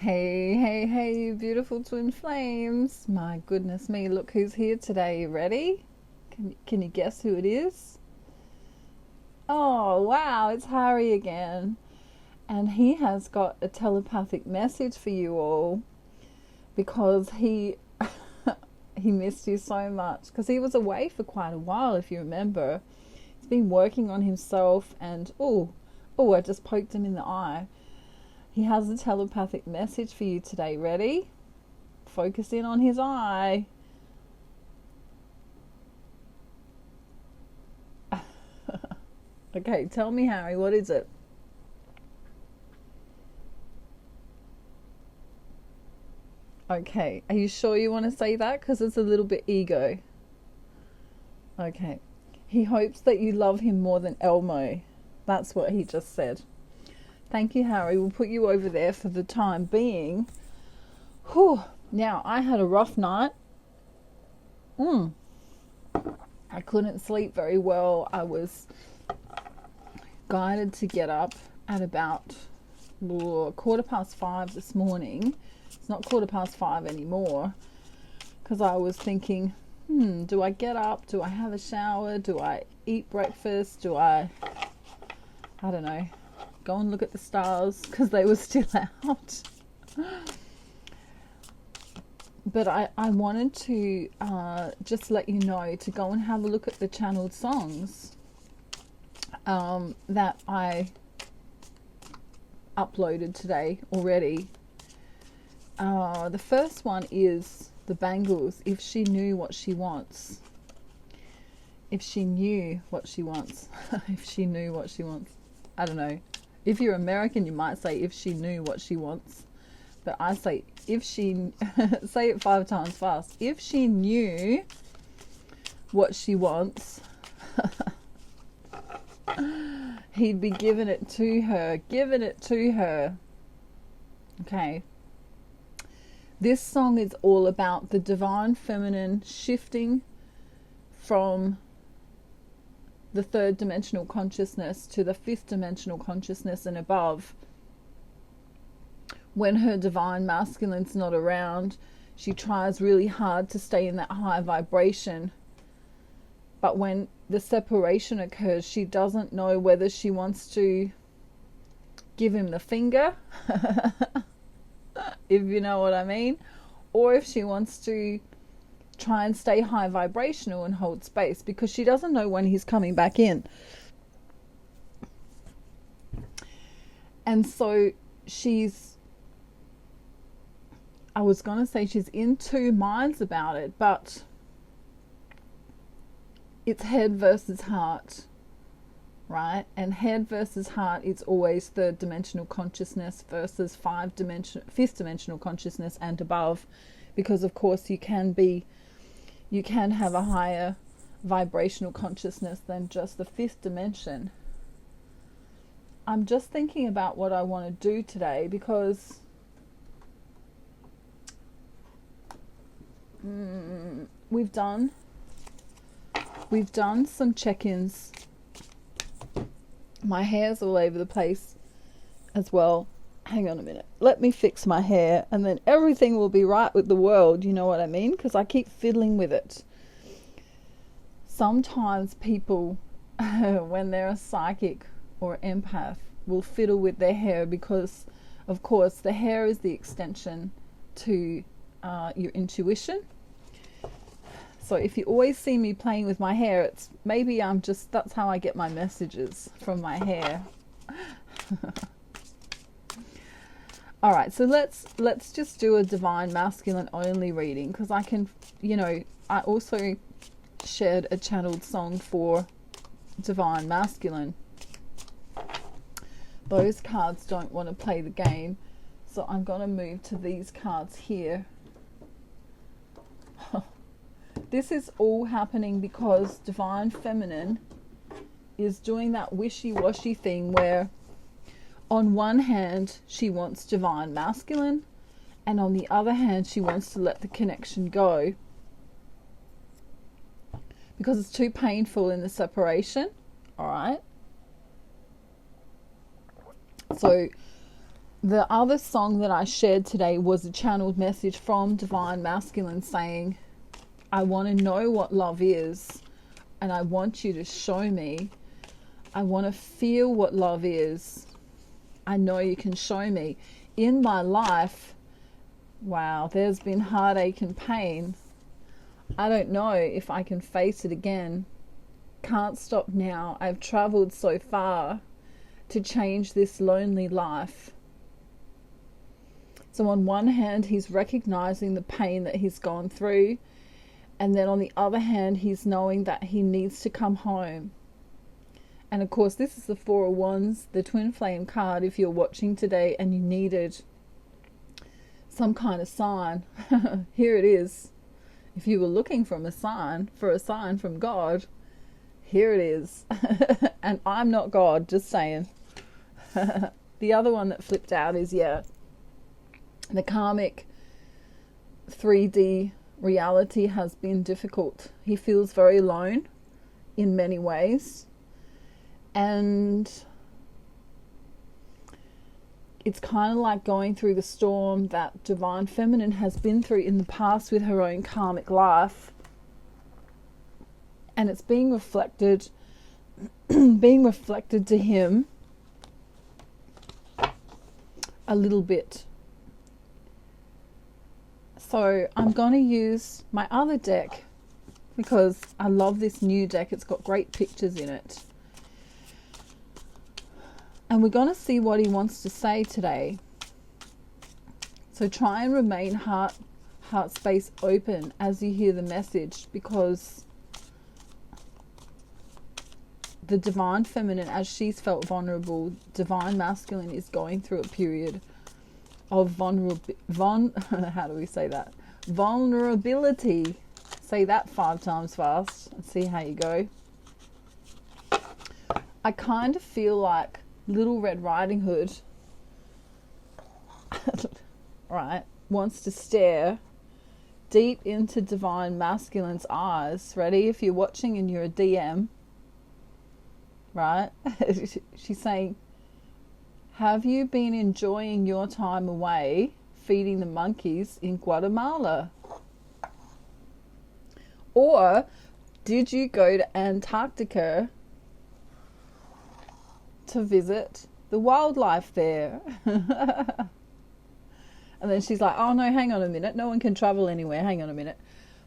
Hey, hey, hey, you beautiful twin flames. My goodness me, look who's here today. You ready? Can you guess who it is? Oh, wow, it's Harry again. And he has got a telepathic message for you all because he missed you so much because he was away for quite a while, if you remember. He's been working on himself and I just poked him in the eye. He has a telepathic message for you today. Ready? Focus in on his eye. Okay, tell me, Harry, what is it? Okay, are you sure you want to say that? Because it's a little bit ego. Okay. He hopes that you love him more than Elmo. That's what he just said. Thank you, Harry. We'll put you over there for the time being. Whew. Now, I had a rough night. I couldn't sleep very well. I was guided to get up at about 5:15 this morning. It's not 5:15 anymore because I was thinking, do I get up? Do I have a shower? Do I eat breakfast? I don't know, go and look at the stars because they were still out. But I wanted to just let you know to go and have a look at the channeled songs that I uploaded today already. The first one is the Bangles, If She Knew What She Wants. If she knew what she wants. If she knew what she wants. I don't know. If you're American, you might say if she knew what she wants. But I say if she... say it 5 times fast. If she knew what she wants, he'd be giving it to her. Giving it to her. Okay. This song is all about the divine feminine shifting from the 3rd dimensional consciousness to the 5th dimensional consciousness and above. When her divine masculine's not around, she tries really hard to stay in that high vibration. But when the separation occurs, she doesn't know whether she wants to give him the finger, if you know what I mean, or if she wants to try and stay high vibrational and hold space because she doesn't know when he's coming back in. And so I was going to say she's in 2 minds about it, but it's head versus heart, right? And head versus heart is always 3rd dimensional consciousness versus 5th dimensional consciousness and above, because of course you can have a higher vibrational consciousness than just the 5th dimension. I'm just thinking about what I want to do today because we've done some check-ins. My hair's all over the place as well. Hang on a minute. Let me fix my hair and then everything will be right with the world. You know what I mean? Because I keep fiddling with it. Sometimes people, when they're a psychic or empath, will fiddle with their hair because, of course, the hair is the extension to your intuition. So if you always see me playing with my hair, it's maybe that's how I get my messages, from my hair. All right, so let's just do a divine masculine only reading because I can, I also shared a channeled song for divine masculine. Those cards don't want to play the game, so I'm going to move to these cards here. This is all happening because divine feminine is doing that wishy-washy thing where on one hand she wants divine masculine and on the other hand she wants to let the connection go because it's too painful in the separation. All right, so The other song that I shared today was a channeled message from Divine Masculine saying, I want to know what love is, and I want you to show me. I want to feel what love is. I know you can show me. In my life, wow, there's been heartache and pain. I don't know if I can face it again. Can't stop now. I've traveled so far to change this lonely life. So on one hand, he's recognizing the pain that he's gone through. And then on the other hand, he's knowing that he needs to come home. And of course, this is the Four of Wands, the Twin Flame card. If you're watching today and you needed some kind of sign, here it is. If you were looking for a sign from God, here it is. And I'm not God, just saying. The other one that flipped out is, the karmic 3D reality has been difficult. He feels very alone in many ways. And it's kind of like going through the storm that Divine Feminine has been through in the past with her own karmic life. And it's being reflected to him a little bit. So I'm going to use my other deck because I love this new deck. It's got great pictures in it. And we're going to see what he wants to say today. So try and remain heart space open as you hear the message, because the Divine Feminine, as she's felt vulnerable, Divine Masculine is going through a period of vulnerability. Say that 5 times fast and see how you go. I kind of feel like Little Red Riding Hood right, wants to stare deep into Divine Masculine's eyes. Ready? If you're watching and you're a DM, right? She's saying, have you been enjoying your time away feeding the monkeys in Guatemala? Or did you go to Antarctica to visit the wildlife there? And then she's like, oh no, hang on a minute. No one can travel anywhere. Hang on a minute.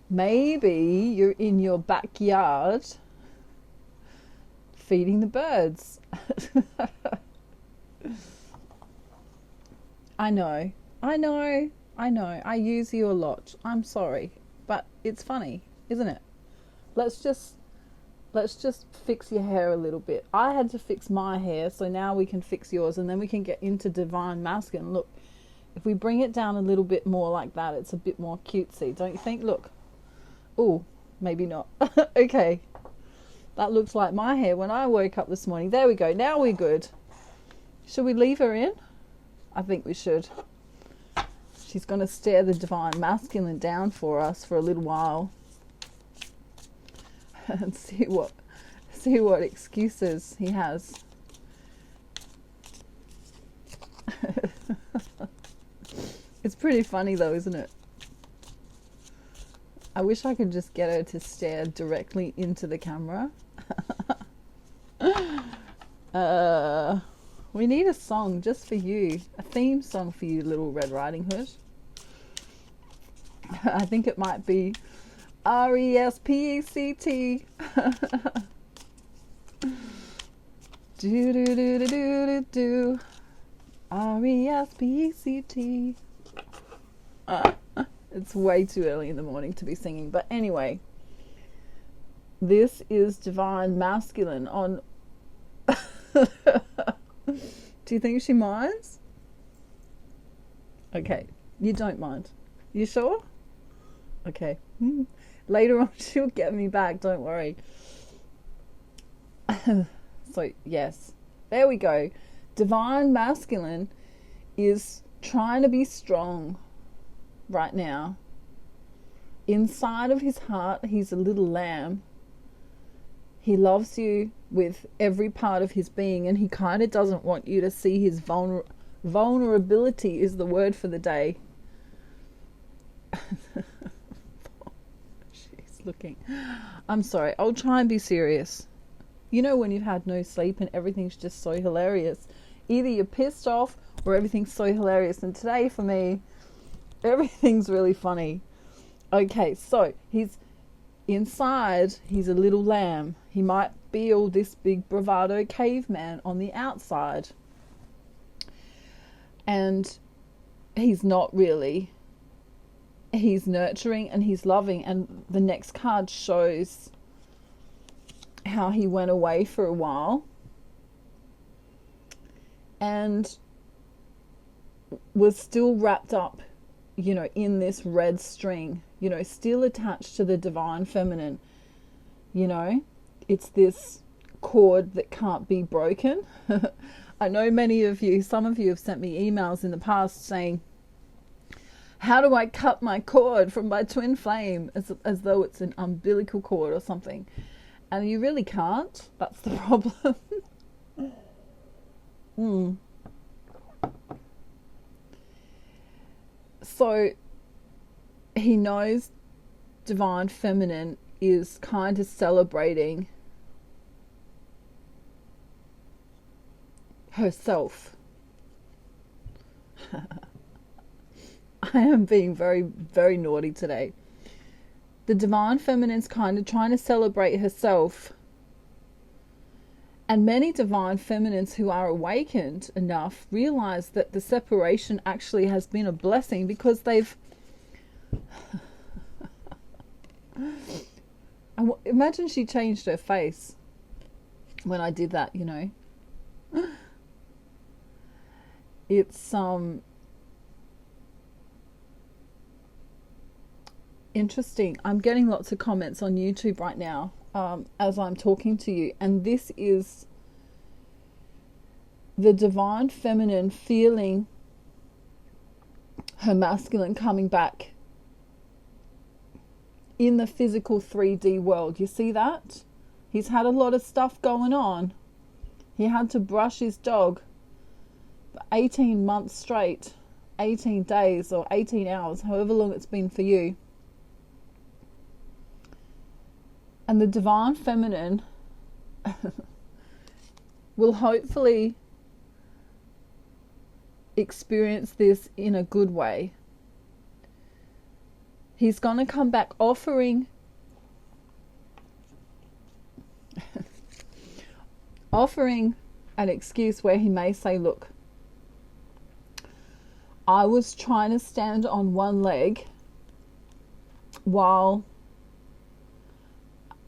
Maybe you're in your backyard feeding the birds. I know. I use you a lot. I'm sorry, but it's funny, isn't it? Let's just fix your hair a little bit. I had to fix my hair, so now we can fix yours, and then we can get into Divine Masculine. Look, if we bring it down a little bit more like that, it's a bit more cutesy, don't you think? Look. Oh, maybe not. Okay. That looks like my hair when I woke up this morning. There we go. Now we're good. Should we leave her in? I think we should. She's going to stare the Divine Masculine down for us for a little while. And see what excuses he has. It's pretty funny though, isn't it? I wish I could just get her to stare directly into the camera. We need a song just for you. A theme song for you, Little Red Riding Hood. I think it might be RESPECT. Do do do do do do. RESPECT. It's way too early in the morning to be singing, but anyway, this is Divine Masculine on. Do you think she minds? Okay, you don't mind. You sure? Okay. Later on she'll get me back, don't worry. So yes, there we go. Divine Masculine is trying to be strong right now. Inside of his heart, he's a little lamb. He loves you with every part of his being, and he kind of doesn't want you to see his Vulnerability is the word for the day. She's looking. I'm sorry. I'll try and be serious. You know when you've had no sleep and everything's just so hilarious. Either you're pissed off or everything's so hilarious. And today for me, everything's really funny. Okay, so he's inside. He's a little lamb. He might be all this big bravado caveman on the outside. And he's not really. He's nurturing and he's loving. And the next card shows how he went away for a while and was still wrapped up, you know, in this red string, you know, still attached to the divine feminine. You know, it's this cord that can't be broken. I know some of you have sent me emails in the past saying, how do I cut my cord from my twin flame, as though it's an umbilical cord or something. And you really can't. That's the problem. So he knows divine feminine is kind of celebrating herself. I am being very, very naughty today. The divine feminine's kind of trying to celebrate herself. And many divine feminines who are awakened enough realize that the separation actually has been a blessing, because they've... Imagine she changed her face when I did that, you know. It's interesting. I'm getting lots of comments on YouTube right now as I'm talking to you, and this is the divine feminine feeling her masculine coming back in the physical 3D world. You see that? He's had a lot of stuff going on. He had to brush his dog for 18 months straight, 18 days or 18 hours, however long it's been for you. And the divine feminine will hopefully experience this in a good way. He's going to come back offering an excuse where he may say, look, I was trying to stand on one leg while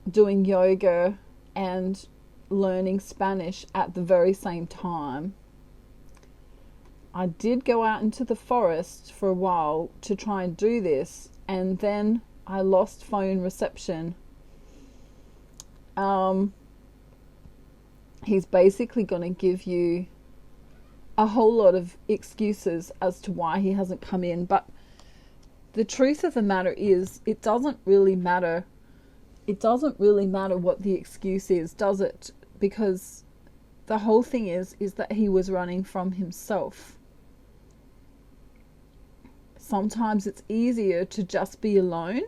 doing yoga and learning Spanish at the very same time. I did go out into the forest for a while to try and do this, and then I lost phone reception. He's basically going to give you a whole lot of excuses as to why he hasn't come in, but the truth of the matter is, it doesn't really matter. It doesn't really matter what the excuse is, does it? Because the whole thing is that he was running from himself. Sometimes it's easier to just be alone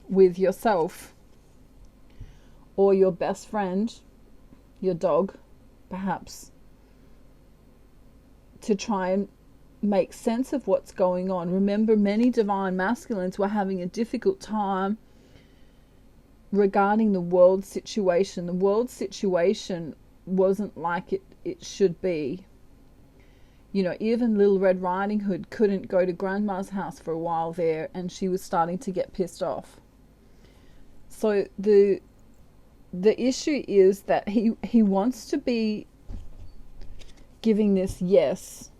with yourself or your best friend, your dog, perhaps, to try and make sense of what's going on. Remember, many divine masculines were having a difficult time regarding the world situation. The world situation wasn't like it should be. You know, even Little Red Riding Hood couldn't go to Grandma's house for a while there, and she was starting to get pissed off. So the issue is that he wants to be giving this yes.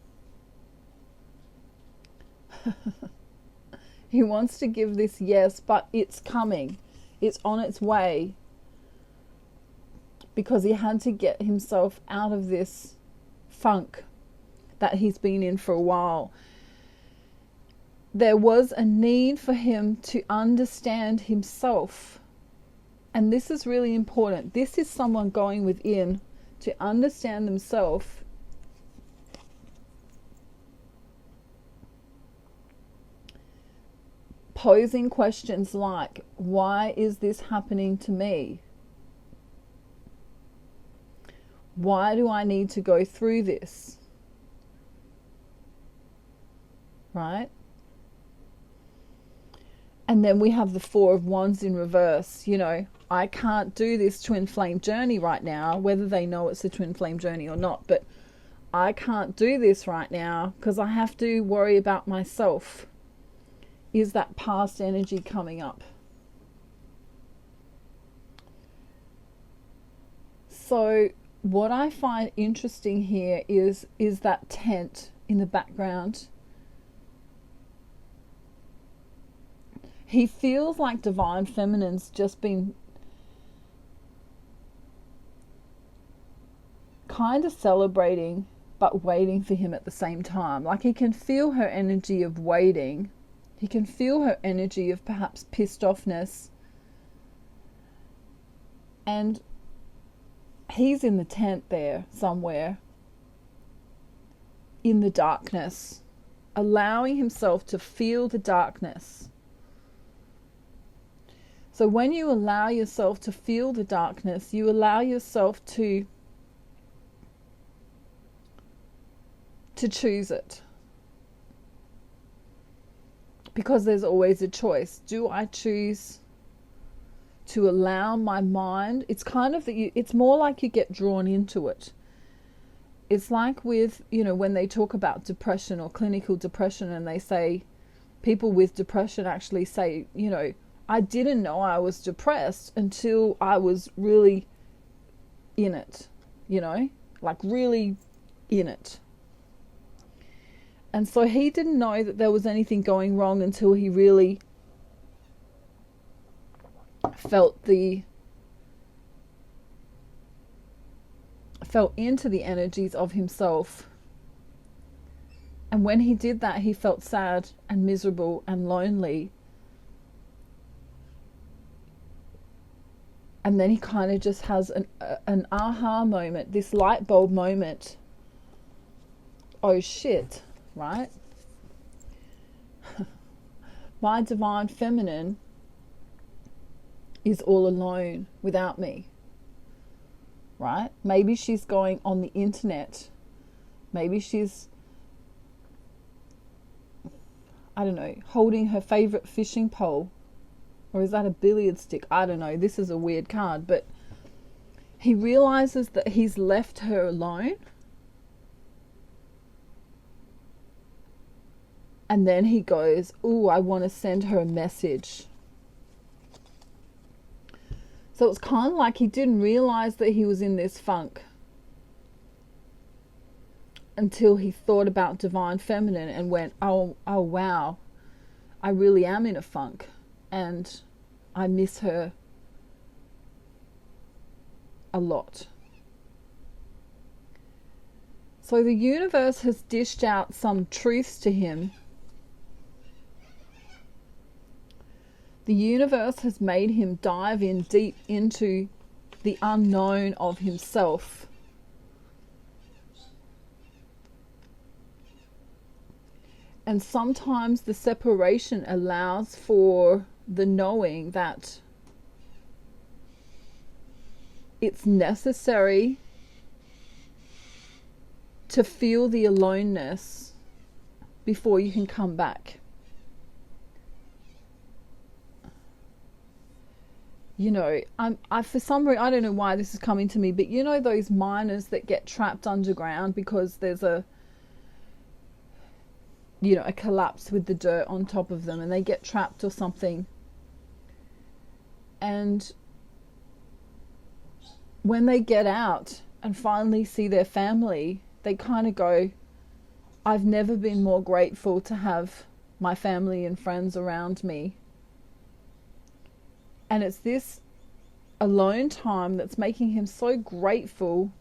He wants to give this yes, but it's coming. It's on its way, because he had to get himself out of this funk that he's been in for a while. There was a need for him to understand himself. And this is really important. This is someone going within to understand themselves posing questions like, why is this happening to me? Why do I need to go through this? Right? And then we have the Four of Wands in reverse. You know, I can't do this twin flame journey right now, whether they know it's a twin flame journey or not, but I can't do this right now because I have to worry about myself. Is that past energy coming up? So what I find interesting here is that tent in the background. He feels like Divine Feminine's just been kind of celebrating but waiting for him at the same time. Like, he can feel her energy of waiting. He can feel her energy of perhaps pissed offness. And he's in the tent there somewhere in the darkness, allowing himself to feel the darkness. So when you allow yourself to feel the darkness, you allow yourself to choose it. Because there's always a choice. Do I choose to allow my mind? It's kind of it's more like you get drawn into it. It's like with, you know, when they talk about depression or clinical depression, and they say, people with depression actually say, you know, I didn't know I was depressed until I was really in it, you know, like really in it. And so he didn't know that there was anything going wrong until he really felt into the energies of himself. And when he did that, he felt sad and miserable and lonely. And then he kind of just has an aha moment, this light bulb moment. Oh shit, right? My Divine Feminine is all alone without me, right? Maybe she's going on the internet. Maybe she's, I don't know, holding her favorite fishing pole. Or is that a billiard stick? I don't know. This is a weird card. But he realizes that he's left her alone. And then he goes, ooh, I want to send her a message. So it's kind of like he didn't realize that he was in this funk until he thought about Divine Feminine and went, oh wow, I really am in a funk. And I miss her a lot. So the universe has dished out some truths to him. The universe has made him dive in deep into the unknown of himself. And sometimes the separation allows for the knowing that it's necessary to feel the aloneness before you can come back. You know, I for some reason, I don't know why this is coming to me, but you know those miners that get trapped underground because there's a collapse with the dirt on top of them and they get trapped or something. And when they get out and finally see their family, they kind of go, I've never been more grateful to have my family and friends around me. And it's this alone time that's making him so grateful.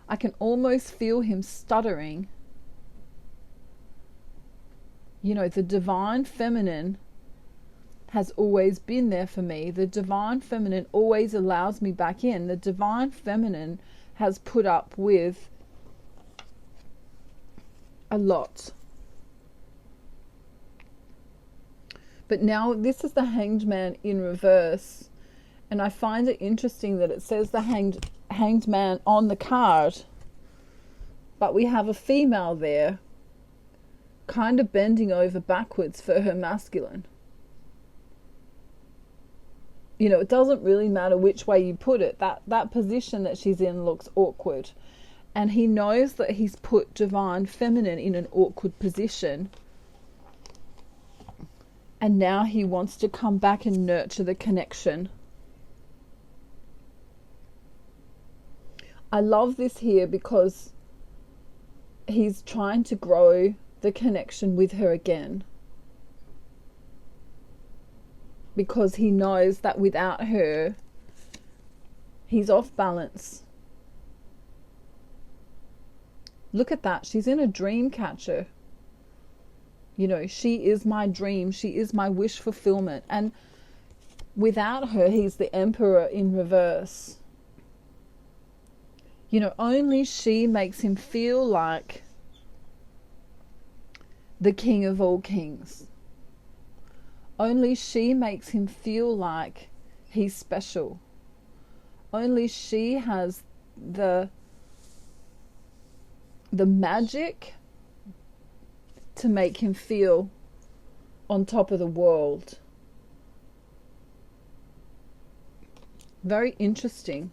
I can almost feel him stuttering. You know, the Divine Feminine has always been there for me. The Divine Feminine always allows me back in. The Divine Feminine has put up with a lot. But now this is the Hanged Man in reverse. And I find it interesting that it says the hanged man on the card. But we have a female there kind of bending over backwards for her masculine. You know, it doesn't really matter which way you put it. That position that she's in looks awkward. And he knows that he's put divine feminine in an awkward position. And now he wants to come back and nurture the connection. I love this here because he's trying to grow the connection with her again. Because he knows that without her, he's off balance. Look at that. She's in a dream catcher. You know, she is my dream. She is my wish fulfillment. And without her, he's the emperor in reverse. You know, only she makes him feel like the king of all kings. Only she makes him feel like he's special. Only she has the magic to make him feel on top of the world. Very interesting.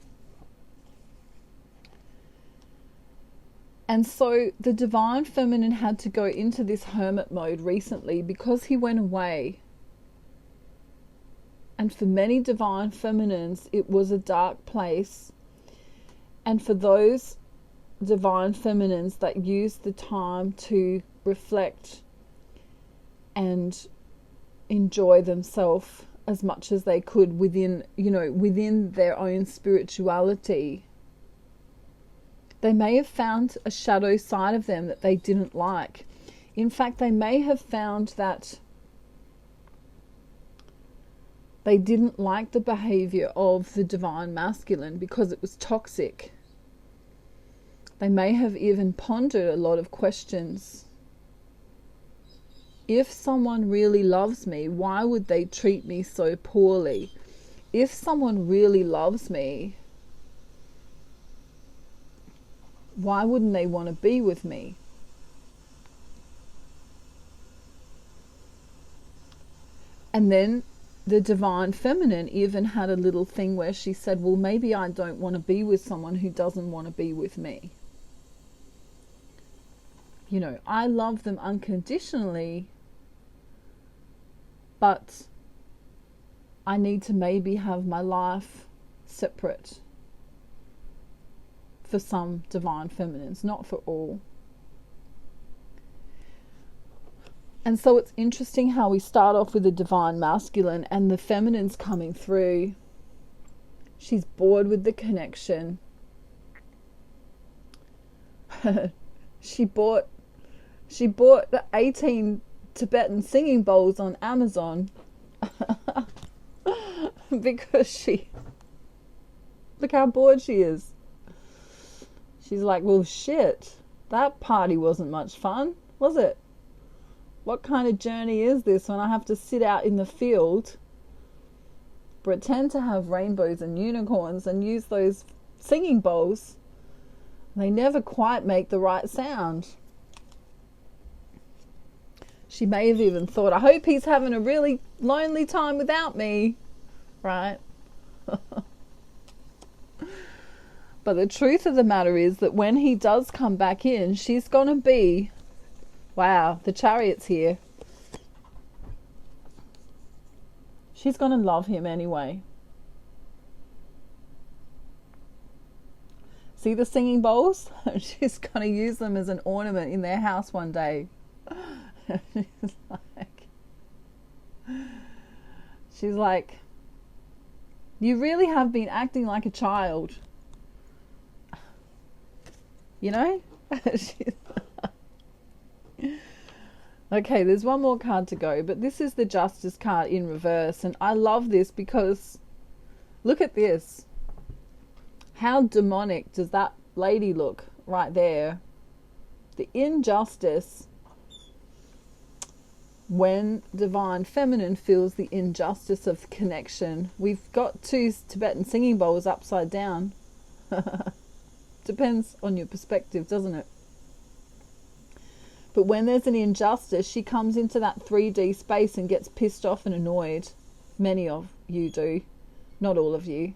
And so the divine feminine had to go into this hermit mode recently because he went away. And for many divine feminines, it was a dark place. And for those divine feminines that used the time to reflect and enjoy themselves as much as they could within their own spirituality, they may have found a shadow side of them that they didn't like. In fact, they may have found that they didn't like the behavior of the divine masculine because it was toxic. They may have even pondered a lot of questions. If someone really loves me, why would they treat me so poorly? If someone really loves me, why wouldn't they want to be with me? And then the divine feminine even had a little thing where she said, well, maybe I don't want to be with someone who doesn't want to be with me. You know, I love them unconditionally, but I need to maybe have my life separate for some divine feminines, not for all. And so it's interesting how we start off with a divine masculine and the feminine's coming through. She's bored with the connection. She bought the 18 Tibetan singing bowls on Amazon because look how bored she is. She's like, well, shit, that party wasn't much fun, was it? What kind of journey is this when I have to sit out in the field, pretend to have rainbows and unicorns and use those singing bowls? They never quite make the right sound. She may have even thought, I hope he's having a really lonely time without me, right? But the truth of the matter is that when he does come back in, she's going to be, wow, the Chariot's here. She's going to love him anyway. See the singing bowls? She's going to use them as an ornament in their house one day. She's like, you really have been acting like a child. You know? Okay, there's one more card to go, but this is the Justice card in reverse, and I love this because look at this. How demonic does that lady look right there? The injustice. when divine feminine feels the injustice of connection, we've got two Tibetan singing bowls upside down. Depends on your perspective, doesn't it? But when there's an injustice, she comes into that 3D space and gets pissed off and annoyed. Many of you do, not all of you.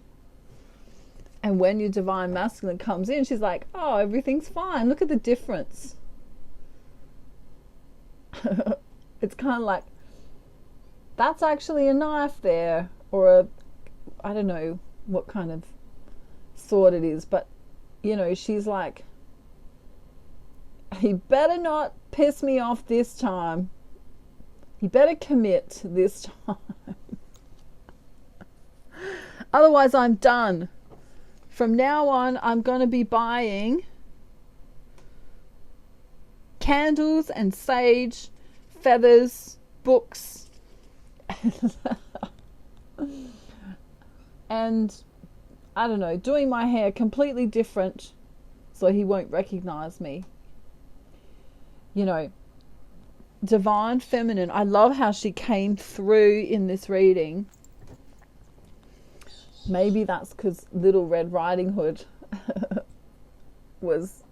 And when your divine masculine comes in, she's like, oh, everything's fine. Look at the difference. It's kind of like, that's actually a knife there, or I don't know what kind of sword it is, but you know, she's like, he better not piss me off this time. He better commit this time. Otherwise, I'm done. From now on, I'm going to be buying candles and sage, feathers, books, and I don't know, doing my hair completely different so he won't recognize me. You know, divine feminine. I love how she came through in this reading. Maybe that's because Little Red Riding Hood was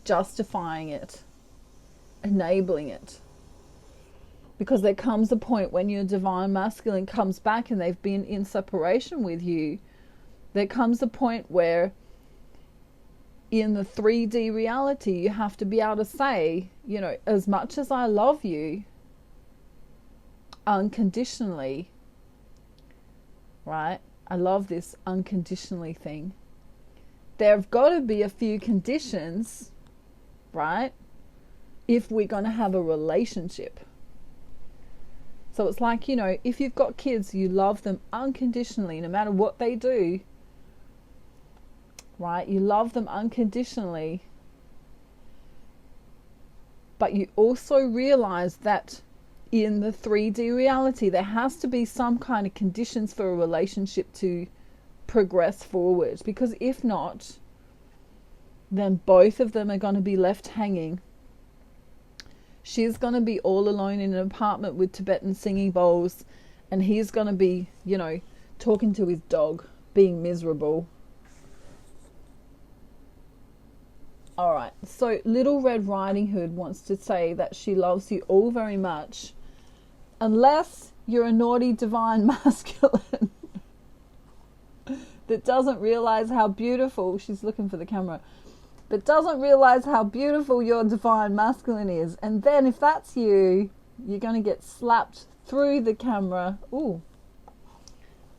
justifying it, enabling it. Because there comes a point when your divine masculine comes back and they've been in separation with you, there comes a point where in the 3D reality you have to be able to say, you know, as much as I love you unconditionally, right? I love this unconditionally thing. There have got to be a few conditions, right? If we're going to have a relationship. So it's like, you know, if you've got kids, you love them unconditionally, no matter what they do, right? You love them unconditionally. But you also realize that in the 3D reality, there has to be some kind of conditions for a relationship to progress forward. Because if not, then both of them are going to be left hanging. She's going to be all alone in an apartment with Tibetan singing bowls, and he's going to be, you know, talking to his dog, being miserable. All right, so Little Red Riding Hood wants to say that she loves you all very much, unless you're a naughty divine masculine that doesn't realize how beautiful, she's looking for the camera, but doesn't realize how beautiful your divine masculine is. And then if that's you, you're going to get slapped through the camera. Ooh,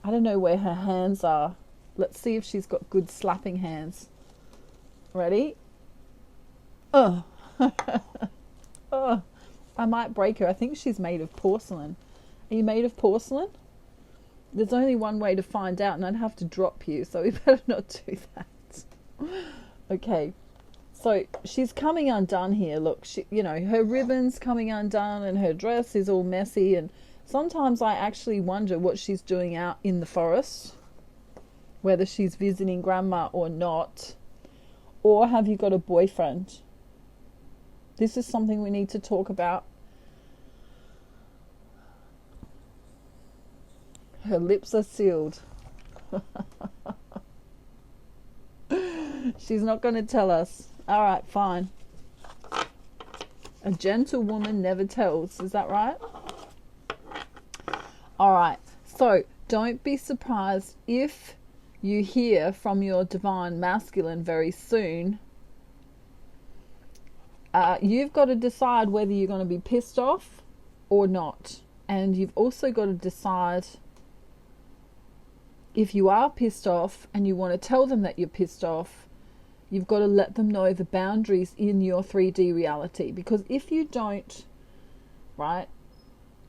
I don't know where her hands are. Let's see if she's got good slapping hands. Ready? Oh. Oh, I might break her. I think she's made of porcelain. Are you made of porcelain? There's only one way to find out, and I'd have to drop you, so we better not do that. Okay, so she's coming undone here. Look, she, you know, her ribbon's coming undone and her dress is all messy, and sometimes I actually wonder what she's doing out in the forest, whether she's visiting grandma or not. Or have you got a boyfriend? This is something we need to talk about. Her lips are sealed. She's not going to tell us. All right, fine. A gentle woman never tells. Is that right? All right. So don't be surprised if you hear from your divine masculine very soon. You've got to decide whether you're going to be pissed off or not. And you've also got to decide if you are pissed off and you want to tell them that you're pissed off, you've got to let them know the boundaries in your 3D reality. Because if you don't, right,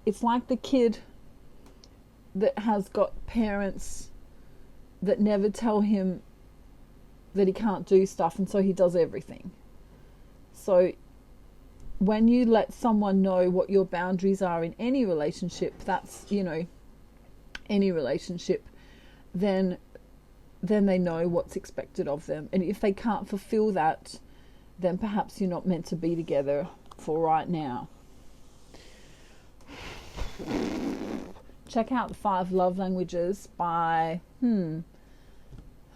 it's like the kid that has got parents that never tell him that he can't do stuff, and so he does everything. So when you let someone know what your boundaries are in any relationship, that's, you know, any relationship, then they know what's expected of them. And if they can't fulfill that, then perhaps you're not meant to be together for right now. Check out the 5 love languages by,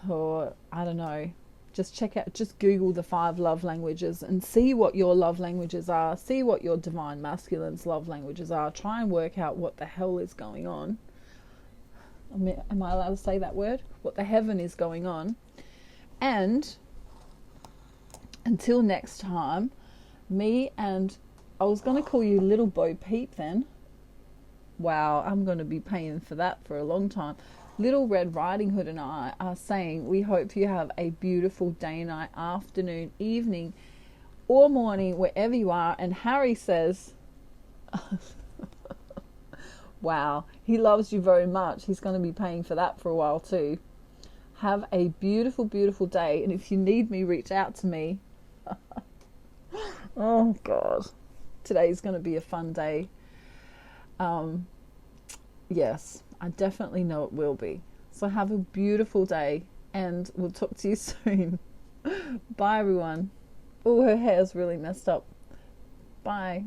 or I don't know. Just Google the 5 love languages and see what your love languages are. See what your divine masculine's love languages are. Try and work out what the hell is going on. Am I allowed to say that word? What the heaven is going on. And until next time, I was going to call you Little Bo Peep then. Wow, I'm going to be paying for that for a long time. Little Red Riding Hood and I are saying we hope you have a beautiful day, night, afternoon, evening, or morning, wherever you are. And Harry says, wow, he loves you very much. He's going to be paying for that for a while too. Have a beautiful, beautiful day. And if you need me, reach out to me. Oh, God. Today's going to be a fun day. Yes, I definitely know it will be. So have a beautiful day and we'll talk to you soon. Bye, everyone. Oh, her hair's really messed up. Bye.